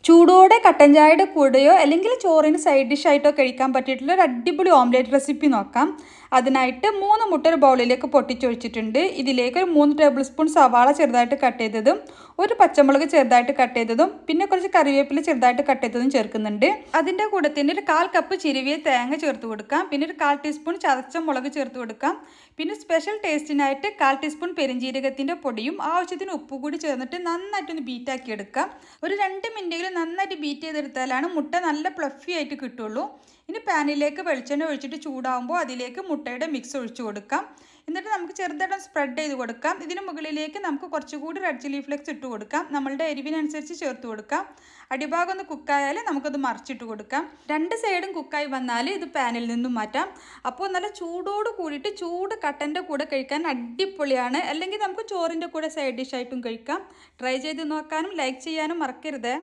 ചൂടോടെ കട്ടൻ ചായയുടെ കൂടെയോ അല്ലെങ്കിൽ ചോറിന് സൈഡ് ഡിഷായിട്ടോ കഴിക്കാൻ പറ്റിയിട്ടുള്ള ഒരു അടിപൊളി ഓംലേറ്റ് റെസിപ്പി നോക്കാം. അതിനായിട്ട് 3 മുട്ട ഒരു ബൗളിലേക്ക് പൊട്ടിച്ചൊഴിച്ചിട്ടുണ്ട്. ഇതിലേക്ക് ഒരു 3 ടേബിൾ സ്പൂൺ സവാള ചെറുതായിട്ട് കട്ട് ചെയ്തതും, ഒരു പച്ചമുളക് ചെറുതായിട്ട് കട്ട് ചെയ്തതും, പിന്നെ കുറച്ച് കറിവേപ്പില ചെറുതായിട്ട് കട്ട് ചെയ്തതും ചേർക്കുന്നുണ്ട്. അതിൻ്റെ കൂടെ തന്നെ ഒരു 1/4 കപ്പ് ചിരുവിയ തേങ്ങ ചേർത്ത് കൊടുക്കാം. പിന്നെ ഒരു 1/4 ടീസ്പൂൺ ചതച്ച മുളക് ചേർത്ത് കൊടുക്കാം. പിന്നെ സ്പെഷ്യൽ ടേസ്റ്റിനായിട്ട് 1/4 ടീസ്പൂൺ പെരിഞ്ജീരകത്തിൻ്റെ പൊടിയും ആവശ്യത്തിന് ഉപ്പ് കൂടി ചേർന്നിട്ട് നന്നായിട്ടൊന്ന് ബീറ്റാക്കി എടുക്കാം. ഒരു 2 മിനിറ്റ് നന്നായിട്ട് ബീറ്റ് ചെയ്തെടുത്താലാണ് മുട്ട നല്ല ഫ്ലഫി ആയിട്ട് കിട്ടുള്ളൂ. ഇനി പാനിലേക്ക് വെളിച്ചെണ്ണ ഒഴിച്ചിട്ട് ചൂടാകുമ്പോൾ അതിലേക്ക് മുട്ടയുടെ മിക്സ് ഒഴിച്ചു കൊടുക്കാം. എന്നിട്ട് നമുക്ക് ചെറുതായിട്ട് സ്പ്രെഡ് ചെയ്ത് കൊടുക്കാം. ഇതിന് മുകളിലേക്ക് നമുക്ക് കുറച്ചുകൂടി റെഡ് ചില്ലി ഫ്ലേക്സ് ഇട്ട് കൊടുക്കാം. നമ്മളുടെ എരിവിനനുസരിച്ച് ചേർത്ത് കൊടുക്കാം. അടിഭാഗം ഒന്ന് കുക്കായാൽ നമുക്കത് മറിച്ചിട്ട് കൊടുക്കാം. 2 സൈഡും കുക്കായി വന്നാൽ ഇത് പാനിൽ നിന്നും മാറ്റാം. അപ്പോൾ നല്ല ചൂടോട് കൂടിയിട്ട് ചൂട് കട്ടൻ്റെ കൂടെ കഴിക്കാൻ അടിപൊളിയാണ്. അല്ലെങ്കിൽ നമുക്ക് ചോറിൻ്റെ കൂടെ സൈഡ് ഡിഷായിട്ടും കഴിക്കാം. ട്രൈ ചെയ്ത് നോക്കാനും ലൈക്ക് ചെയ്യാനും മറക്കരുത്.